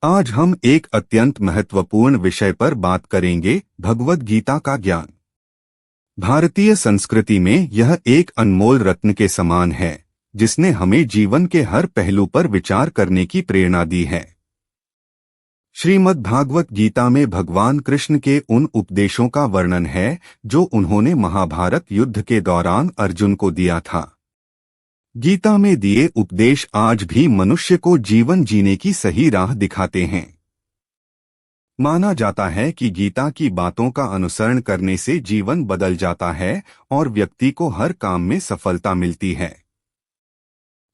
आज हम एक अत्यंत महत्वपूर्ण विषय पर बात करेंगे, भगवद गीता का ज्ञान। भारतीय संस्कृति में यह एक अनमोल रत्न के समान है, जिसने हमें जीवन के हर पहलू पर विचार करने की प्रेरणा दी है। श्रीमद् भागवत गीता में भगवान कृष्ण के उन उपदेशों का वर्णन है, जो उन्होंने महाभारत युद्ध के दौरान अर्जुन को दिया था। गीता में दिए उपदेश आज भी मनुष्य को जीवन जीने की सही राह दिखाते हैं। माना जाता है कि गीता की बातों का अनुसरण करने से जीवन बदल जाता है और व्यक्ति को हर काम में सफलता मिलती है।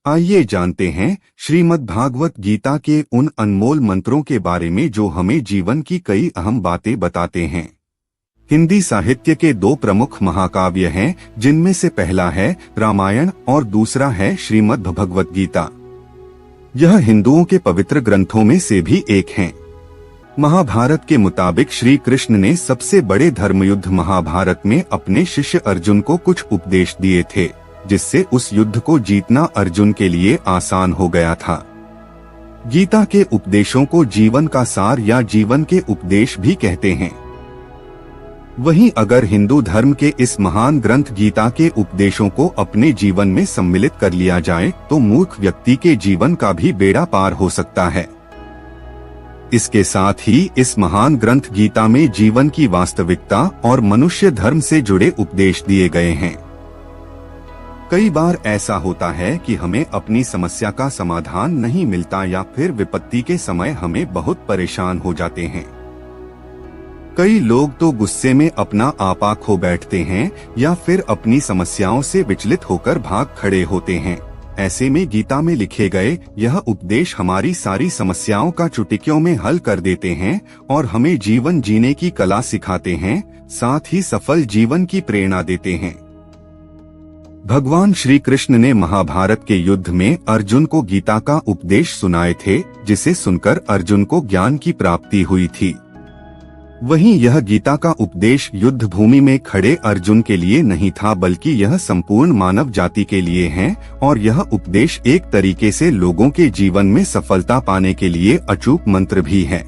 आइए जानते हैं श्रीमद् भागवत गीता के उन अनमोल मंत्रों के बारे में जो हमें जीवन की कई अहम बातें बताते हैं। हिंदी साहित्य के दो प्रमुख महाकाव्य हैं, जिनमें से पहला है रामायण और दूसरा है श्रीमद् भगवत गीता। यह हिंदुओं के पवित्र ग्रंथों में से भी एक है। महाभारत के मुताबिक श्री कृष्ण ने सबसे बड़े धर्मयुद्ध महाभारत में अपने शिष्य अर्जुन को कुछ उपदेश दिए थे, जिससे उस युद्ध को जीतना अर्जुन के लिए आसान हो गया था। गीता के उपदेशों को जीवन का सार या जीवन के उपदेश भी कहते हैं। वहीं अगर हिंदू धर्म के इस महान ग्रंथ गीता के उपदेशों को अपने जीवन में सम्मिलित कर लिया जाए तो मूर्ख व्यक्ति के जीवन का भी बेड़ा पार हो सकता है। इसके साथ ही इस महान ग्रंथ गीता में जीवन की वास्तविकता और मनुष्य धर्म से जुड़े उपदेश दिए गए हैं। कई बार ऐसा होता है कि हमें अपनी समस्या का समाधान नहीं मिलता या फिर विपत्ति के समय हमें बहुत परेशान हो जाते हैं। कई लोग तो गुस्से में अपना आपा खो बैठते हैं या फिर अपनी समस्याओं से विचलित होकर भाग खड़े होते हैं। ऐसे में गीता में लिखे गए यह उपदेश हमारी सारी समस्याओं का चुटकियों में हल कर देते हैं और हमें जीवन जीने की कला सिखाते हैं, साथ ही सफल जीवन की प्रेरणा देते हैं। भगवान श्री कृष्ण ने महाभारत के युद्ध में अर्जुन को गीता का उपदेश सुनाए थे, जिसे सुनकर अर्जुन को ज्ञान की प्राप्ति हुई थी। वहीं यह गीता का उपदेश युद्ध भूमि में खड़े अर्जुन के लिए नहीं था, बल्कि यह संपूर्ण मानव जाति के लिए है और यह उपदेश एक तरीके से लोगों के जीवन में सफलता पाने के लिए अचूक मंत्र भी है।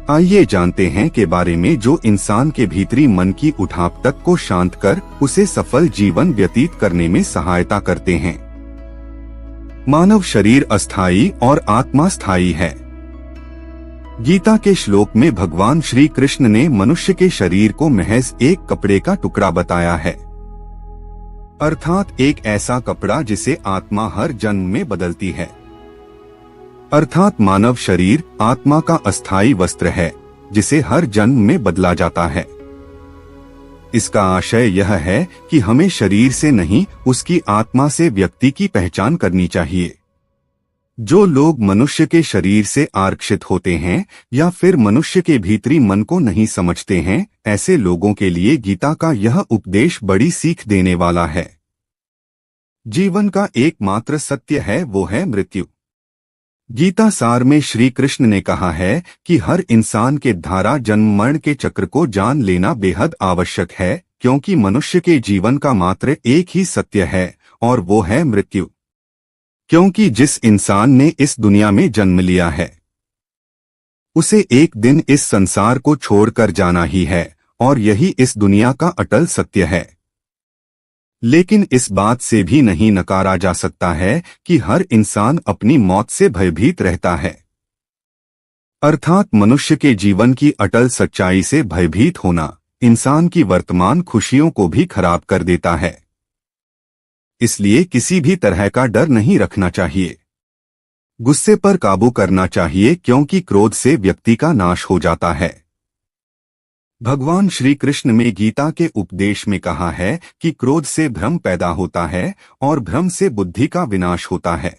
आइए जानते हैं के बारे में जो इंसान के भीतरी मन की उठाव तक को शांत कर उसे सफल जीवन व्यतीत करने में सहायता करते हैं। मानव शरीर अस्थायी और आत्मा स्थायी है। गीता के श्लोक में भगवान श्री कृष्ण ने मनुष्य के शरीर को महज एक कपड़े का टुकड़ा बताया है, अर्थात एक ऐसा कपड़ा जिसे आत्मा हर जन्म में बदलती है। अर्थात मानव शरीर आत्मा का अस्थायी वस्त्र है, जिसे हर जन्म में बदला जाता है। इसका आशय यह है कि हमें शरीर से नहीं, उसकी आत्मा से व्यक्ति की पहचान करनी चाहिए। जो लोग मनुष्य के शरीर से आरक्षित होते हैं या फिर मनुष्य के भीतरी मन को नहीं समझते हैं, ऐसे लोगों के लिए गीता का यह उपदेश बड़ी सीख देने वाला है। जीवन का एकमात्र सत्य है वो है मृत्यु। गीता सार में श्री कृष्ण ने कहा है कि हर इंसान के धारा जन्म मरण के चक्र को जान लेना बेहद आवश्यक है, क्योंकि मनुष्य के जीवन का मात्र एक ही सत्य है और वो है मृत्यु। क्योंकि जिस इंसान ने इस दुनिया में जन्म लिया है, उसे एक दिन इस संसार को छोड़कर जाना ही है और यही इस दुनिया का अटल सत्य है। लेकिन इस बात से भी नहीं नकारा जा सकता है कि हर इंसान अपनी मौत से भयभीत रहता है। अर्थात मनुष्य के जीवन की अटल सच्चाई से भयभीत होना इंसान की वर्तमान खुशियों को भी खराब कर देता है। इसलिए किसी भी तरह का डर नहीं रखना चाहिए। गुस्से पर काबू करना चाहिए, क्योंकि क्रोध से व्यक्ति का नाश हो जाता है। भगवान श्री कृष्ण में गीता के उपदेश में कहा है कि क्रोध से भ्रम पैदा होता है और भ्रम से बुद्धि का विनाश होता है।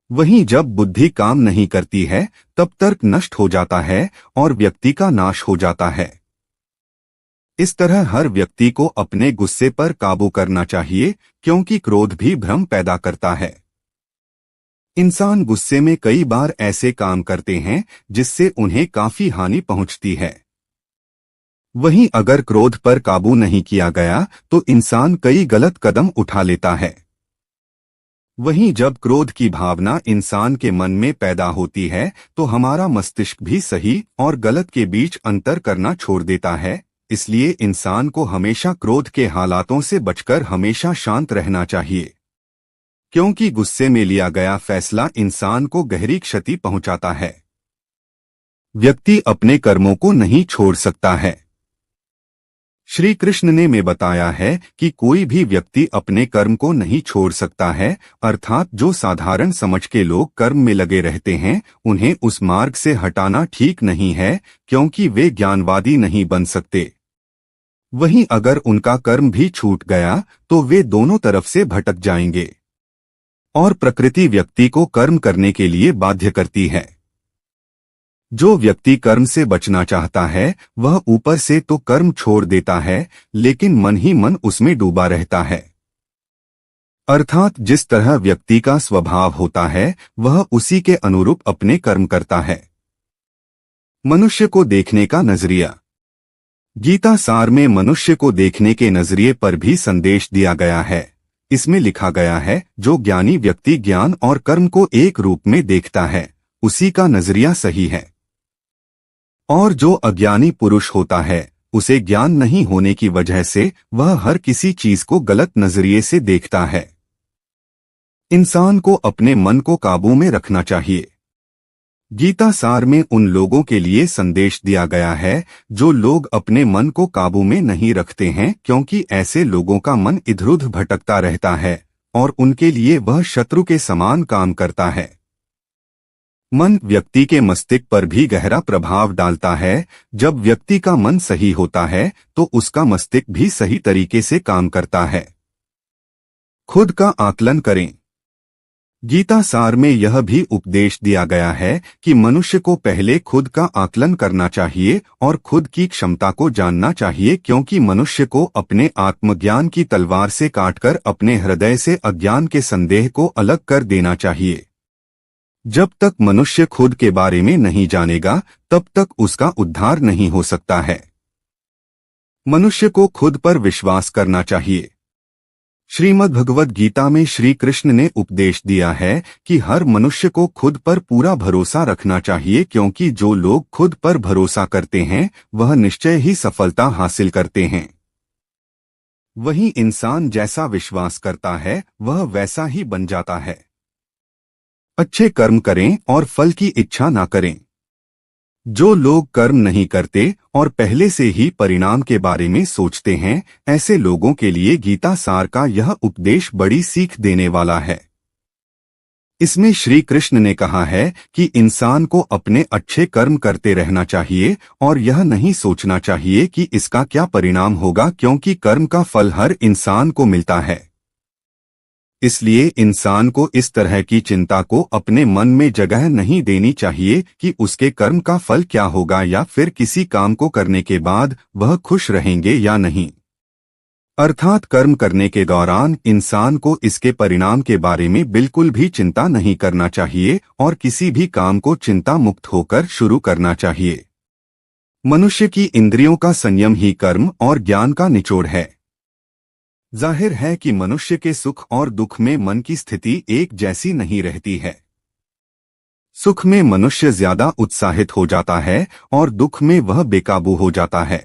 वहीं जब बुद्धि काम नहीं करती है तब तर्क नष्ट हो जाता है और व्यक्ति का नाश हो जाता है। इस तरह हर व्यक्ति को अपने गुस्से पर काबू करना चाहिए, क्योंकि क्रोध भी भ्रम पैदा करता है। इंसान गुस्से में कई बार ऐसे काम करते हैं जिससे उन्हें काफी हानि पहुंचती है। वहीं अगर क्रोध पर काबू नहीं किया गया तो इंसान कई गलत कदम उठा लेता है। वहीं जब क्रोध की भावना इंसान के मन में पैदा होती है तो हमारा मस्तिष्क भी सही और गलत के बीच अंतर करना छोड़ देता है। इसलिए इंसान को हमेशा क्रोध के हालातों से बचकर हमेशा शांत रहना चाहिए, क्योंकि गुस्से में लिया गया फैसला इंसान को गहरी क्षति पहुंचाता है। व्यक्ति अपने कर्मों को नहीं छोड़ सकता है। श्री कृष्ण ने में बताया है कि कोई भी व्यक्ति अपने कर्म को नहीं छोड़ सकता है, अर्थात जो साधारण समझ के लोग कर्म में लगे रहते हैं उन्हें उस मार्ग से हटाना ठीक नहीं है, क्योंकि वे ज्ञानवादी नहीं बन सकते। वहीं अगर उनका कर्म भी छूट गया तो वे दोनों तरफ से भटक जाएंगे और प्रकृति व्यक्ति को कर्म करने के लिए बाध्य करती है। जो व्यक्ति कर्म से बचना चाहता है वह ऊपर से तो कर्म छोड़ देता है, लेकिन मन ही मन उसमें डूबा रहता है। अर्थात जिस तरह व्यक्ति का स्वभाव होता है वह उसी के अनुरूप अपने कर्म करता है। मनुष्य को देखने का नजरिया। गीता सार में मनुष्य को देखने के नजरिए पर भी संदेश दिया गया है। इसमें लिखा गया है, जो ज्ञानी व्यक्ति ज्ञान और कर्म को एक रूप में देखता है उसी का नजरिया सही है, और जो अज्ञानी पुरुष होता है उसे ज्ञान नहीं होने की वजह से वह हर किसी चीज को गलत नजरिए से देखता है। इंसान को अपने मन को काबू में रखना चाहिए। गीता सार में उन लोगों के लिए संदेश दिया गया है जो लोग अपने मन को काबू में नहीं रखते हैं, क्योंकि ऐसे लोगों का मन इधर-उधर भटकता रहता है और उनके लिए वह शत्रु के समान काम करता है। मन व्यक्ति के मस्तिष्क पर भी गहरा प्रभाव डालता है। जब व्यक्ति का मन सही होता है तो उसका मस्तिष्क भी सही तरीके से काम करता है। खुद का आकलन करें। गीता सार में यह भी उपदेश दिया गया है कि मनुष्य को पहले खुद का आकलन करना चाहिए और खुद की क्षमता को जानना चाहिए, क्योंकि मनुष्य को अपने आत्मज्ञान की तलवार से काटकर अपने हृदय से अज्ञान के संदेह को अलग कर देना चाहिए। जब तक मनुष्य खुद के बारे में नहीं जानेगा तब तक उसका उद्धार नहीं हो सकता है। मनुष्य को खुद पर विश्वास करना चाहिए। श्रीमद् भगवद गीता में श्री कृष्ण ने उपदेश दिया है कि हर मनुष्य को खुद पर पूरा भरोसा रखना चाहिए, क्योंकि जो लोग खुद पर भरोसा करते हैं वह निश्चय ही सफलता हासिल करते हैं। वहीं इंसान जैसा विश्वास करता है वह वैसा ही बन जाता है। अच्छे कर्म करें और फल की इच्छा ना करें। जो लोग कर्म नहीं करते और पहले से ही परिणाम के बारे में सोचते हैं, ऐसे लोगों के लिए गीता सार का यह उपदेश बड़ी सीख देने वाला है। इसमें श्री कृष्ण ने कहा है कि इंसान को अपने अच्छे कर्म करते रहना चाहिए और यह नहीं सोचना चाहिए कि इसका क्या परिणाम होगा, क्योंकि कर्म का फल हर इंसान को मिलता है। इसलिए इंसान को इस तरह की चिंता को अपने मन में जगह नहीं देनी चाहिए कि उसके कर्म का फल क्या होगा या फिर किसी काम को करने के बाद वह खुश रहेंगे या नहीं। अर्थात कर्म करने के दौरान इंसान को इसके परिणाम के बारे में बिल्कुल भी चिंता नहीं करना चाहिए और किसी भी काम को चिंता मुक्त होकर शुरू करना चाहिए। मनुष्य की इंद्रियों का संयम ही कर्म और ज्ञान का निचोड़ है। जाहिर है कि मनुष्य के सुख और दुख में मन की स्थिति एक जैसी नहीं रहती है। सुख में मनुष्य ज्यादा उत्साहित हो जाता है और दुख में वह बेकाबू हो जाता है।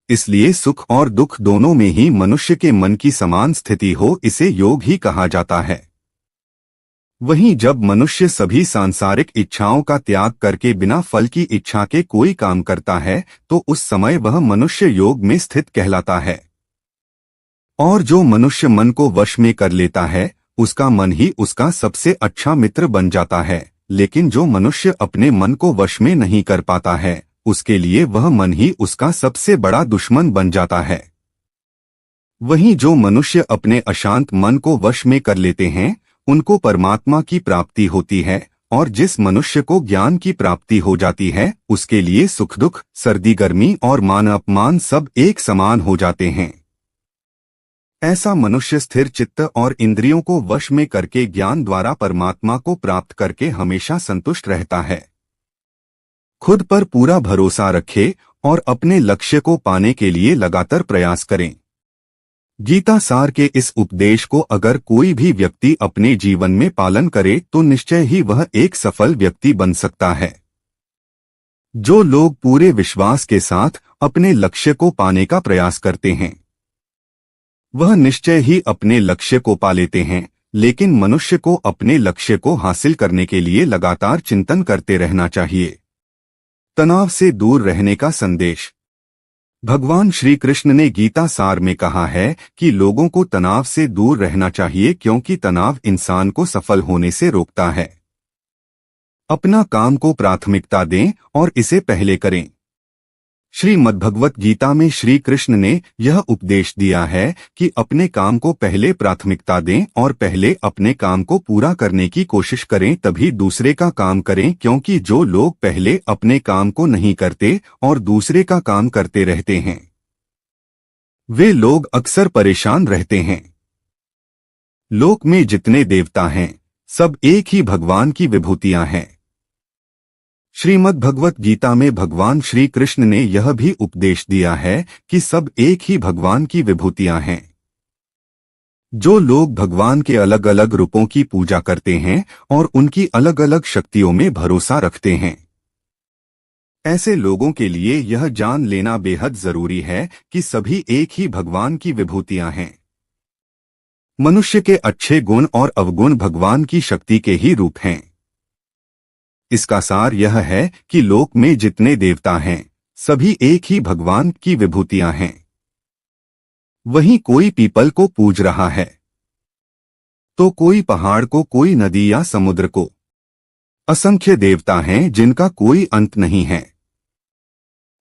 इसलिए सुख और दुख दोनों में ही मनुष्य के मन की समान स्थिति हो, इसे योग ही कहा जाता है। वहीं जब मनुष्य सभी सांसारिक इच्छाओं का त्याग करके बिना फल की इच्छा के कोई काम करता है तो उस समय वह मनुष्य योग में स्थित कहलाता है। और जो मनुष्य मन को वश में कर लेता है उसका मन ही उसका सबसे अच्छा मित्र बन जाता है, लेकिन जो मनुष्य अपने मन को वश में नहीं कर पाता है उसके लिए वह मन ही उसका सबसे बड़ा दुश्मन बन जाता है। वहीं जो मनुष्य अपने अशांत मन को वश में कर लेते हैं उनको परमात्मा की प्राप्ति होती है, और जिस मनुष्य को ज्ञान की प्राप्ति हो जाती है उसके लिए सुख दुख, सर्दी गर्मी और मान अपमान सब एक समान हो जाते हैं। ऐसा मनुष्य स्थिर चित्त और इंद्रियों को वश में करके ज्ञान द्वारा परमात्मा को प्राप्त करके हमेशा संतुष्ट रहता है। खुद पर पूरा भरोसा रखे और अपने लक्ष्य को पाने के लिए लगातार प्रयास करें। गीता सार के इस उपदेश को अगर कोई भी व्यक्ति अपने जीवन में पालन करे तो निश्चय ही वह एक सफल व्यक्ति बन सकता है। जो लोग पूरे विश्वास के साथ अपने लक्ष्य को पाने का प्रयास करते हैं वह निश्चय ही अपने लक्ष्य को पा लेते हैं, लेकिन मनुष्य को अपने लक्ष्य को हासिल करने के लिए लगातार चिंतन करते रहना चाहिए। तनाव से दूर रहने का संदेश। भगवान श्री कृष्ण ने गीता सार में कहा है कि लोगों को तनाव से दूर रहना चाहिए क्योंकि तनाव इंसान को सफल होने से रोकता है। अपना काम को प्राथमिकता दें और इसे पहले करें। श्रीमद्भगवत गीता में श्री कृष्ण ने यह उपदेश दिया है कि अपने काम को पहले प्राथमिकता दें और पहले अपने काम को पूरा करने की कोशिश करें, तभी दूसरे का काम करें, क्योंकि जो लोग पहले अपने काम को नहीं करते और दूसरे का काम करते रहते हैं वे लोग अक्सर परेशान रहते हैं। लोक में जितने देवता हैं सब एक ही भगवान की विभूतियां हैं। श्रीमद् भगवत गीता में भगवान श्री कृष्ण ने यह भी उपदेश दिया है कि सब एक ही भगवान की विभूतियां हैं। जो लोग भगवान के अलग अलग रूपों की पूजा करते हैं और उनकी अलग अलग शक्तियों में भरोसा रखते हैं, ऐसे लोगों के लिए यह जान लेना बेहद जरूरी है कि सभी एक ही भगवान की विभूतियां हैं। मनुष्य के अच्छे गुण और अवगुण भगवान की शक्ति के ही रूप हैं। इसका सार यह है कि लोक में जितने देवता हैं सभी एक ही भगवान की विभूतियां हैं। वहीं कोई पीपल को पूज रहा है तो कोई पहाड़ को, कोई नदी या समुद्र को। असंख्य देवता हैं जिनका कोई अंत नहीं है।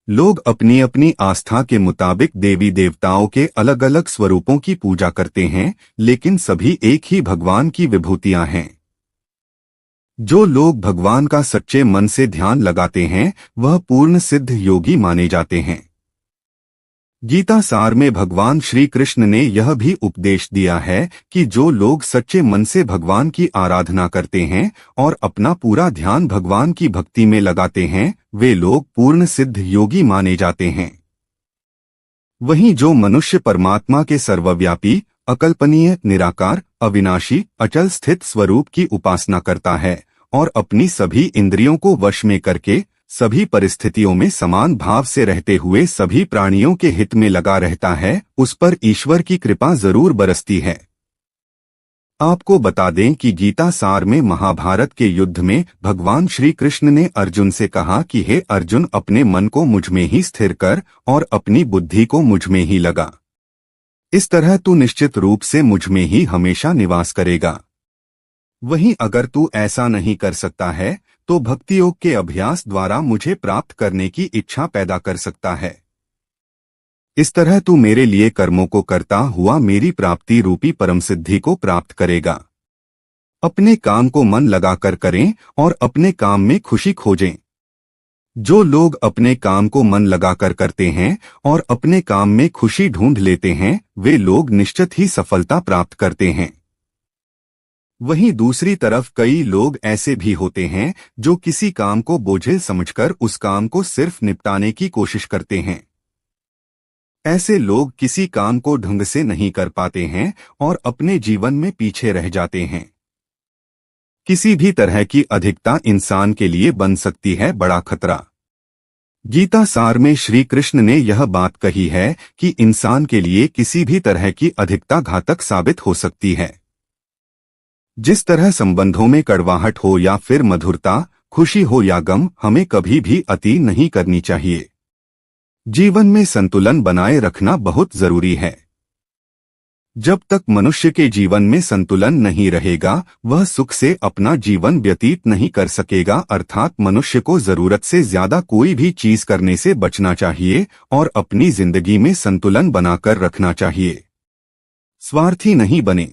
लोग अपनी अपनी आस्था के मुताबिक देवी देवताओं के अलग अलग स्वरूपों की पूजा करते हैं, लेकिन सभी एक ही भगवान की विभूतियां हैं। जो लोग भगवान का सच्चे मन से ध्यान लगाते हैं वह पूर्ण सिद्ध योगी माने जाते हैं। गीता सार में भगवान श्री कृष्ण ने यह भी उपदेश दिया है कि जो लोग सच्चे मन से भगवान की आराधना करते हैं और अपना पूरा ध्यान भगवान की भक्ति में लगाते हैं वे लोग पूर्ण सिद्ध योगी माने जाते हैं। वहीं जो मनुष्य परमात्मा के सर्वव्यापी, अकल्पनीय, निराकार, अविनाशी, अचल स्थित स्वरूप की उपासना करता है और अपनी सभी इंद्रियों को वश में करके सभी परिस्थितियों में समान भाव से रहते हुए सभी प्राणियों के हित में लगा रहता है, उस पर ईश्वर की कृपा जरूर बरसती है। आपको बता दें कि गीता सार में महाभारत के युद्ध में भगवान श्री कृष्ण ने अर्जुन से कहा कि हे अर्जुन, अपने मन को मुझ में ही स्थिर कर और अपनी बुद्धि को मुझ में ही लगा। इस तरह तू निश्चित रूप से मुझ में ही हमेशा निवास करेगा। वहीं अगर तू ऐसा नहीं कर सकता है तो भक्ति योग के अभ्यास द्वारा मुझे प्राप्त करने की इच्छा पैदा कर सकता है। इस तरह तू मेरे लिए कर्मों को करता हुआ मेरी प्राप्ति रूपी परम सिद्धि को प्राप्त करेगा। अपने काम को मन लगाकर करें और अपने काम में खुशी खोजें। जो लोग अपने काम को मन लगाकर करते हैं और अपने काम में खुशी ढूंढ लेते हैं वे लोग निश्चित ही सफलता प्राप्त करते हैं। वहीं दूसरी तरफ कई लोग ऐसे भी होते हैं जो किसी काम को बोझिल समझकर उस काम को सिर्फ निपटाने की कोशिश करते हैं। ऐसे लोग किसी काम को ढंग से नहीं कर पाते हैं और अपने जीवन में पीछे रह जाते हैं। किसी भी तरह की अधिकता इंसान के लिए बन सकती है बड़ा खतरा। गीता सार में श्री कृष्ण ने यह बात कही है कि इंसान के लिए किसी भी तरह की अधिकता घातक साबित हो सकती है। जिस तरह संबंधों में कड़वाहट हो या फिर मधुरता, खुशी हो या गम, हमें कभी भी अति नहीं करनी चाहिए। जीवन में संतुलन बनाए रखना बहुत जरूरी है। जब तक मनुष्य के जीवन में संतुलन नहीं रहेगा वह सुख से अपना जीवन व्यतीत नहीं कर सकेगा, अर्थात मनुष्य को जरूरत से ज्यादा कोई भी चीज करने से बचना चाहिए और अपनी जिंदगी में संतुलन बनाकर रखना चाहिए। स्वार्थी नहीं बने।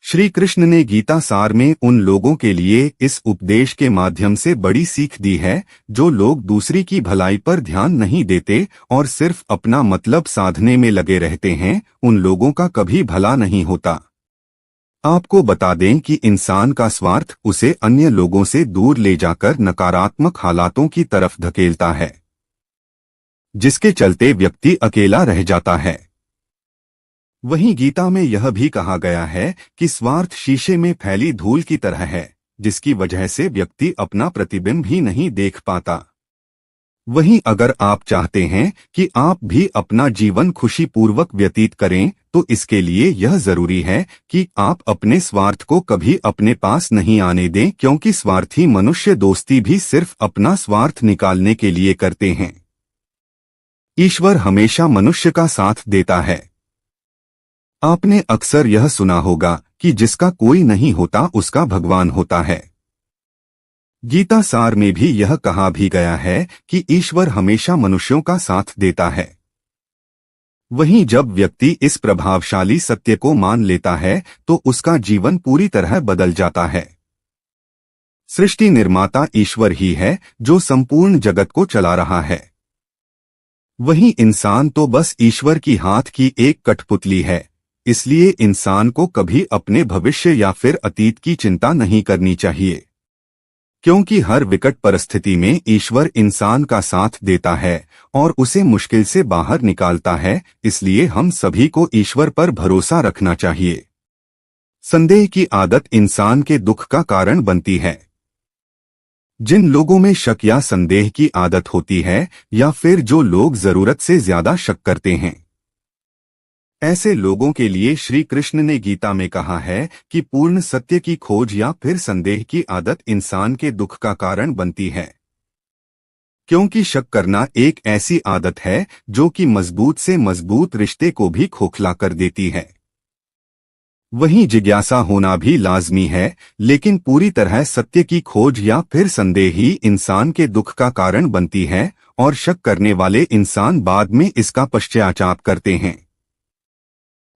श्री कृष्ण ने गीता सार में उन लोगों के लिए इस उपदेश के माध्यम से बड़ी सीख दी है जो लोग दूसरी की भलाई पर ध्यान नहीं देते और सिर्फ अपना मतलब साधने में लगे रहते हैं, उन लोगों का कभी भला नहीं होता। आपको बता दें कि इंसान का स्वार्थ उसे अन्य लोगों से दूर ले जाकर नकारात्मक हालातों की तरफ धकेलता है, जिसके चलते व्यक्ति अकेला रह जाता है। वहीं गीता में यह भी कहा गया है कि स्वार्थ शीशे में फैली धूल की तरह है, जिसकी वजह से व्यक्ति अपना प्रतिबिंब ही नहीं देख पाता। वहीं अगर आप चाहते हैं कि आप भी अपना जीवन खुशीपूर्वक व्यतीत करें, तो इसके लिए यह जरूरी है कि आप अपने स्वार्थ को कभी अपने पास नहीं आने दें, क्योंकि स्वार्थी मनुष्य दोस्ती भी सिर्फ अपना स्वार्थ निकालने के लिए करते हैं। ईश्वर हमेशा मनुष्य का साथ देता है। आपने अक्सर यह सुना होगा कि जिसका कोई नहीं होता उसका भगवान होता है। गीता सार में भी यह कहा भी गया है कि ईश्वर हमेशा मनुष्यों का साथ देता है। वहीं जब व्यक्ति इस प्रभावशाली सत्य को मान लेता है तो उसका जीवन पूरी तरह बदल जाता है। सृष्टि निर्माता ईश्वर ही है जो संपूर्ण जगत को चला रहा है। वहीं इंसान तो बस ईश्वर की हाथ की एक कठपुतली है, इसलिए इंसान को कभी अपने भविष्य या फिर अतीत की चिंता नहीं करनी चाहिए, क्योंकि हर विकट परिस्थिति में ईश्वर इंसान का साथ देता है और उसे मुश्किल से बाहर निकालता है। इसलिए हम सभी को ईश्वर पर भरोसा रखना चाहिए। संदेह की आदत इंसान के दुख का कारण बनती है। जिन लोगों में शक या संदेह की आदत होती है, या फिर जो लोग जरूरत से ज्यादा शक करते हैं, ऐसे लोगों के लिए श्री कृष्ण ने गीता में कहा है कि पूर्ण सत्य की खोज या फिर संदेह की आदत इंसान के दुख का कारण बनती है, क्योंकि शक करना एक ऐसी आदत है जो कि मजबूत से मजबूत रिश्ते को भी खोखला कर देती है। वहीं जिज्ञासा होना भी लाजमी है, लेकिन पूरी तरह सत्य की खोज या फिर संदेह ही इंसान के दुख का कारण बनती है, और शक करने वाले इंसान बाद में इसका पश्चाताप करते हैं।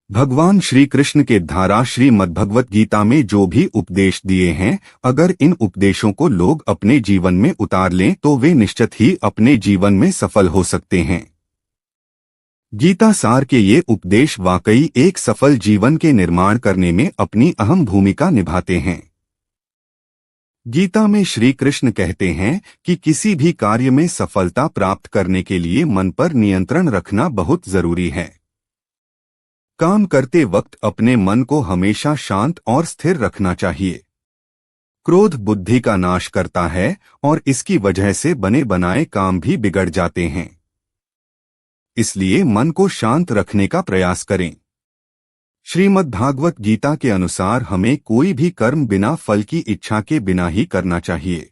भगवान श्री कृष्ण के धारा श्रीमद्भगवत गीता में जो भी उपदेश दिए हैं, अगर इन उपदेशों को लोग अपने जीवन में उतार लें तो वे निश्चित ही अपने जीवन में सफल हो सकते हैं। गीता सार के ये उपदेश वाकई एक सफल जीवन के निर्माण करने में अपनी अहम भूमिका निभाते हैं। गीता में श्री कृष्ण कहते हैं कि किसी भी कार्य में सफलता प्राप्त करने के लिए मन पर नियंत्रण रखना बहुत जरूरी है। काम करते वक्त अपने मन को हमेशा शांत और स्थिर रखना चाहिए। क्रोध बुद्धि का नाश करता है और इसकी वजह से बने बनाए काम भी बिगड़ जाते हैं। इसलिए मन को शांत रखने का प्रयास करें। श्रीमद्भागवत गीता के अनुसार हमें कोई भी कर्म बिना फल की इच्छा के बिना ही करना चाहिए।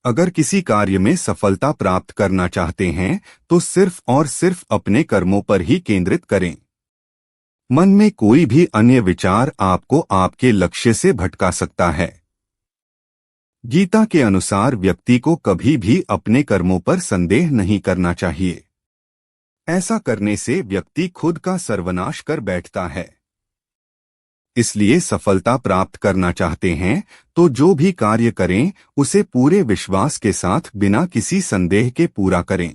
अगर किसी कार्य में सफलता प्राप्त करना चाहते हैं तो सिर्फ और सिर्फ अपने कर्मों पर ही केंद्रित करें। मन में कोई भी अन्य विचार आपको आपके लक्ष्य से भटका सकता है। गीता के अनुसार व्यक्ति को कभी भी अपने कर्मों पर संदेह नहीं करना चाहिए। ऐसा करने से व्यक्ति खुद का सर्वनाश कर बैठता है। इसलिए सफलता प्राप्त करना चाहते हैं तो जो भी कार्य करें उसे पूरे विश्वास के साथ बिना किसी संदेह के पूरा करें।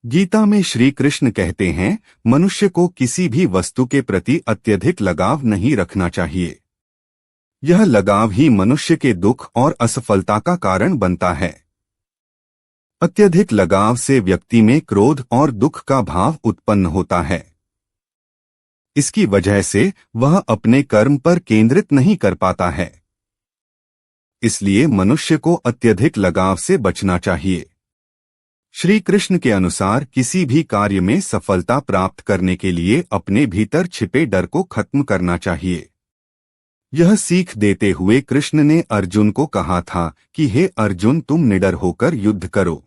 गीता में श्री कृष्ण कहते हैं, मनुष्य को किसी भी वस्तु के प्रति अत्यधिक लगाव नहीं रखना चाहिए। यह लगाव ही मनुष्य के दुख और असफलता का कारण बनता है। अत्यधिक लगाव से व्यक्ति में क्रोध और दुख का भाव उत्पन्न होता है। इसकी वजह से वह अपने कर्म पर केंद्रित नहीं कर पाता है। इसलिए मनुष्य को अत्यधिक लगाव से बचना चाहिए। श्री कृष्ण के अनुसार किसी भी कार्य में सफलता प्राप्त करने के लिए अपने भीतर छिपे डर को खत्म करना चाहिए। यह सीख देते हुए कृष्ण ने अर्जुन को कहा था कि हे अर्जुन, तुम निडर होकर युद्ध करो।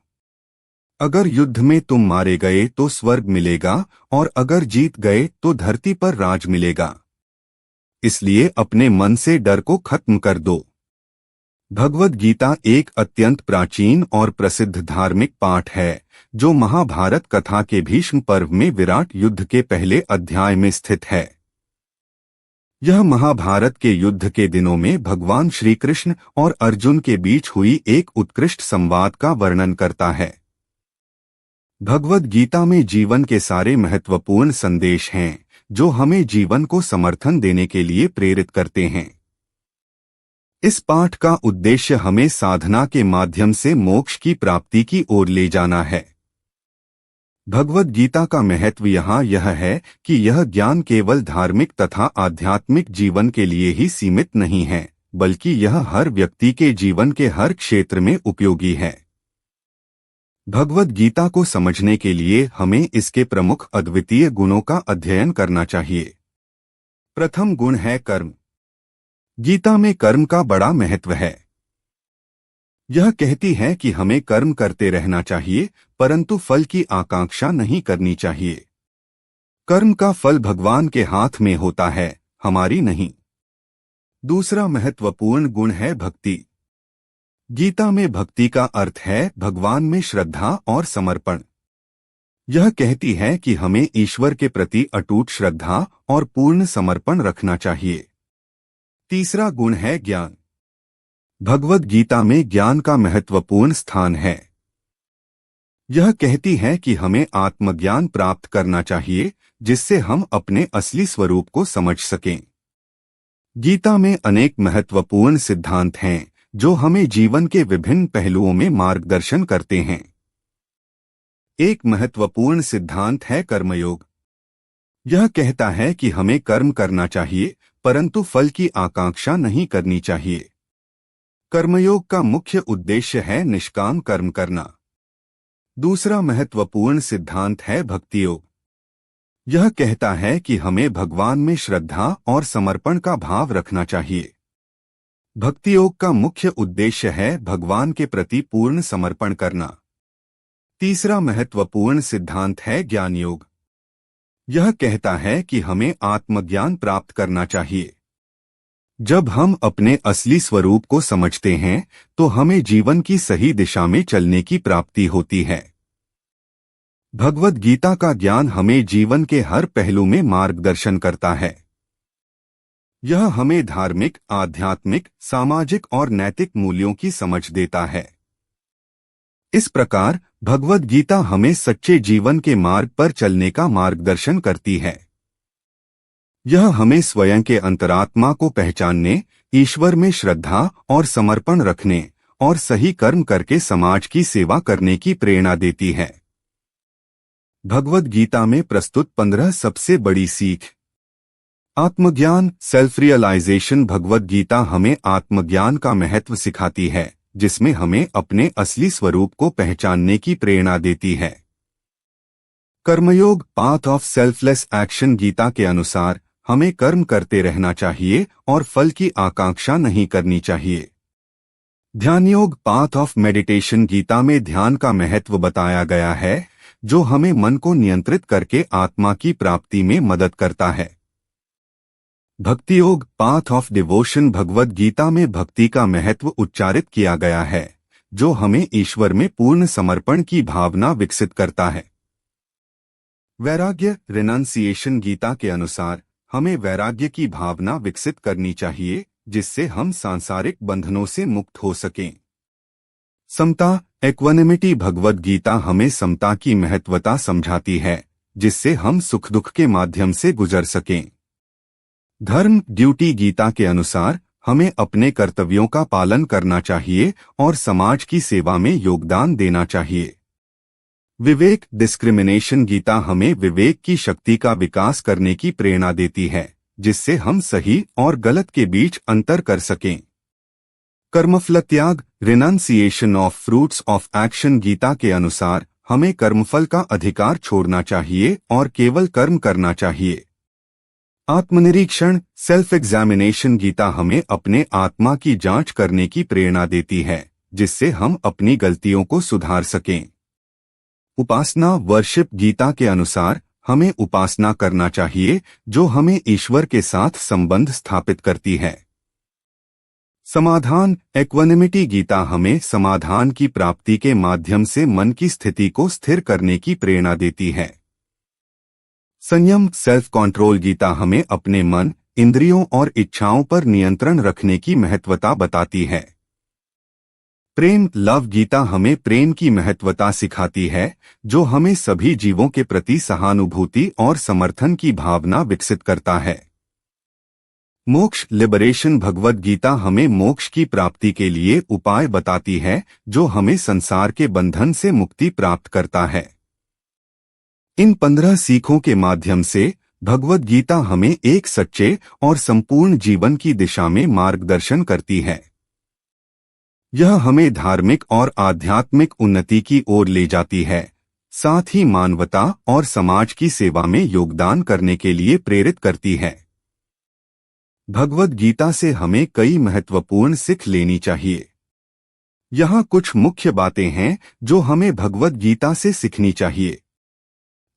अगर युद्ध में तुम मारे गए तो स्वर्ग मिलेगा, और अगर जीत गए तो धरती पर राज मिलेगा। इसलिए अपने मन से डर को खत्म कर दो। भगवद गीता एक अत्यंत प्राचीन और प्रसिद्ध धार्मिक पाठ है, जो महाभारत कथा के भीष्म पर्व में विराट युद्ध के पहले अध्याय में स्थित है। यह महाभारत के युद्ध के दिनों में भगवान श्री कृष्ण और अर्जुन के बीच हुई एक उत्कृष्ट संवाद का वर्णन करता है। भगवद गीता में जीवन के सारे महत्वपूर्ण संदेश हैं, जो हमें जीवन को समर्थन देने के लिए प्रेरित करते हैं। इस पाठ का उद्देश्य हमें साधना के माध्यम से मोक्ष की प्राप्ति की ओर ले जाना है। भगवद गीता का महत्व यहाँ यह है कि यह ज्ञान केवल धार्मिक तथा आध्यात्मिक जीवन के लिए ही सीमित नहीं है, बल्कि यह हर व्यक्ति के जीवन के हर क्षेत्र में उपयोगी है। भगवद गीता को समझने के लिए हमें इसके प्रमुख अद्वितीय गुणों का अध्ययन करना चाहिए। प्रथम गुण है कर्म। गीता में कर्म का बड़ा महत्व है। यह कहती है कि हमें कर्म करते रहना चाहिए, परंतु फल की आकांक्षा नहीं करनी चाहिए। कर्म का फल भगवान के हाथ में होता है, हमारी नहीं। दूसरा महत्वपूर्ण गुण है भक्ति। गीता में भक्ति का अर्थ है भगवान में श्रद्धा और समर्पण। यह कहती है कि हमें ईश्वर के प्रति अटूट श्रद्धा और पूर्ण समर्पण रखना चाहिए। तीसरा गुण है ज्ञान। भगवद गीता में ज्ञान का महत्वपूर्ण स्थान है। यह कहती है कि हमें आत्मज्ञान प्राप्त करना चाहिए, जिससे हम अपने असली स्वरूप को समझ सकें। गीता में अनेक महत्वपूर्ण सिद्धांत हैं जो हमें जीवन के विभिन्न पहलुओं में मार्गदर्शन करते हैं। एक महत्वपूर्ण सिद्धांत है कर्मयोग। यह कहता है कि हमें कर्म करना चाहिए, परंतु फल की आकांक्षा नहीं करनी चाहिए। कर्मयोग का मुख्य उद्देश्य है निष्काम कर्म करना। दूसरा महत्वपूर्ण सिद्धांत है भक्ति योग। यह कहता है कि हमें भगवान में श्रद्धा और समर्पण का भाव रखना चाहिए। भक्ति योग का मुख्य उद्देश्य है भगवान के प्रति पूर्ण समर्पण करना। तीसरा महत्वपूर्ण सिद्धांत है ज्ञान योग। यह कहता है कि हमें आत्मज्ञान प्राप्त करना चाहिए। जब हम अपने असली स्वरूप को समझते हैं तो हमें जीवन की सही दिशा में चलने की प्राप्ति होती है। भगवद गीता का ज्ञान हमें जीवन के हर पहलू में मार्गदर्शन करता है। यह हमें धार्मिक, आध्यात्मिक, सामाजिक और नैतिक मूल्यों की समझ देता है। इस प्रकार भगवद गीता हमें सच्चे जीवन के मार्ग पर चलने का मार्गदर्शन करती है। यह हमें स्वयं के अंतरात्मा को पहचानने, ईश्वर में श्रद्धा और समर्पण रखने और सही कर्म करके समाज की सेवा करने की प्रेरणा देती है। भगवद गीता में प्रस्तुत 15 सबसे बड़ी सीख। आत्मज्ञान, सेल्फ रियलाइजेशन। भगवद गीता हमें आत्मज्ञान का महत्व सिखाती है, जिसमें हमें अपने असली स्वरूप को पहचानने की प्रेरणा देती है। कर्मयोग, path of selfless action. Gita के अनुसार हमें कर्म करते रहना चाहिए और फल की आकांक्षा नहीं करनी चाहिए। ध्यान योग, पाथ ऑफ मेडिटेशन। गीता में ध्यान का महत्व बताया गया है, जो हमें मन को नियंत्रित करके आत्मा की प्राप्ति में मदद करता है। भक्ति योग, path of devotion. Bhagavad Gita में भक्ति का महत्व उच्चारित किया गया है, जो हमें ईश्वर में पूर्ण समर्पण की भावना विकसित करता है। वैराग्य, रिनंसिएशन। गीता के अनुसार हमें वैराग्य की भावना विकसित करनी चाहिए, जिससे हम सांसारिक बंधनों से मुक्त हो सकें। समता, इक्वानिमिटी। भगवद गीता हमें समता की महत्वता समझाती है, जिससे हम सुख दुख के माध्यम से गुजर सकें। धर्म, ड्यूटी। गीता के अनुसार हमें अपने कर्तव्यों का पालन करना चाहिए और समाज की सेवा में योगदान देना चाहिए। विवेक, डिस्क्रिमिनेशन। गीता हमें विवेक की शक्ति का विकास करने की प्रेरणा देती है, जिससे हम सही और गलत के बीच अंतर कर सकें। कर्मफल त्याग, renunciation of fruits of action. Gita के अनुसार हमें कर्मफल का अधिकार छोड़ना चाहिए और केवल कर्म करना चाहिए। आत्मनिरीक्षण, सेल्फ एग्जामिनेशन। गीता हमें अपने आत्मा की जांच करने की प्रेरणा देती है, जिससे हम अपनी गलतियों को सुधार सकें। उपासना, वर्शिप। गीता के अनुसार हमें उपासना करना चाहिए, जो हमें ईश्वर के साथ संबंध स्थापित करती है। समाधान, इक्वानिमिटी। गीता हमें समाधान की प्राप्ति के माध्यम से मन की स्थिति को स्थिर करने की प्रेरणा देती है। संयम, सेल्फ कंट्रोल। गीता हमें अपने मन, इंद्रियों और इच्छाओं पर नियंत्रण रखने की महत्वता बताती है। प्रेम, लव। गीता हमें प्रेम की महत्वता सिखाती है, जो हमें सभी जीवों के प्रति सहानुभूति और समर्थन की भावना विकसित करता है। मोक्ष, लिबरेशन। भगवद गीता हमें मोक्ष की प्राप्ति के लिए उपाय बताती है, जो हमें संसार के बंधन से मुक्ति प्राप्त करता है। इन 15 सीखों के माध्यम से भगवद गीता हमें एक सच्चे और संपूर्ण जीवन की दिशा में मार्गदर्शन करती है। यह हमें धार्मिक और आध्यात्मिक उन्नति की ओर ले जाती है, साथ ही मानवता और समाज की सेवा में योगदान करने के लिए प्रेरित करती है। भगवद गीता से हमें कई महत्वपूर्ण सीख लेनी चाहिए। यहाँ कुछ मुख्य बातें हैं जो हमें भगवद गीता से सीखनी चाहिए।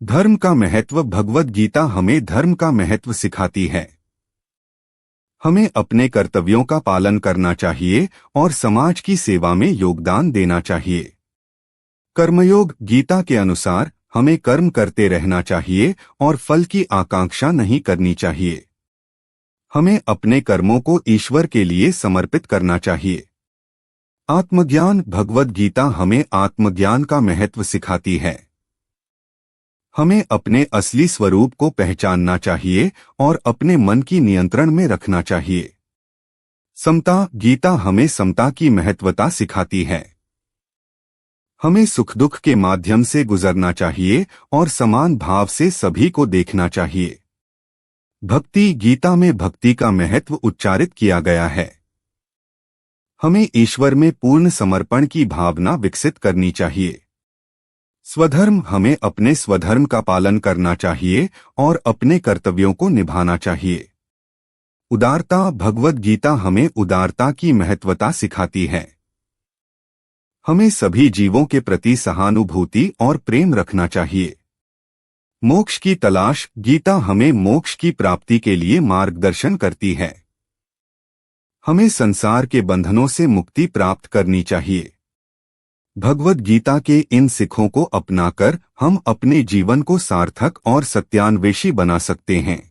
धर्म का महत्व। भगवद गीता हमें धर्म का महत्व सिखाती है। हमें अपने कर्तव्यों का पालन करना चाहिए और समाज की सेवा में योगदान देना चाहिए। कर्मयोग। गीता के अनुसार हमें कर्म करते रहना चाहिए और फल की आकांक्षा नहीं करनी चाहिए। हमें अपने कर्मों को ईश्वर के लिए समर्पित करना चाहिए। आत्मज्ञान। भगवद गीता हमें आत्मज्ञान का महत्व सिखाती है। हमें अपने असली स्वरूप को पहचानना चाहिए और अपने मन की नियंत्रण में रखना चाहिए। समता। गीता हमें समता की महत्वता सिखाती है। हमें सुख दुख के माध्यम से गुजरना चाहिए और समान भाव से सभी को देखना चाहिए। भक्ति। गीता में भक्ति का महत्व उच्चारित किया गया है। हमें ईश्वर में पूर्ण समर्पण की भावना विकसित करनी चाहिए। स्वधर्म। हमें अपने स्वधर्म का पालन करना चाहिए और अपने कर्तव्यों को निभाना चाहिए। उदारता। भगवद गीता हमें उदारता की महत्वता सिखाती है। हमें सभी जीवों के प्रति सहानुभूति और प्रेम रखना चाहिए। मोक्ष की तलाश। गीता हमें मोक्ष की प्राप्ति के लिए मार्गदर्शन करती है। हमें संसार के बंधनों से मुक्ति प्राप्त करनी चाहिए। भगवद गीता के इन सीखों को अपनाकर हम अपने जीवन को सार्थक और सत्यान्वेषी बना सकते हैं।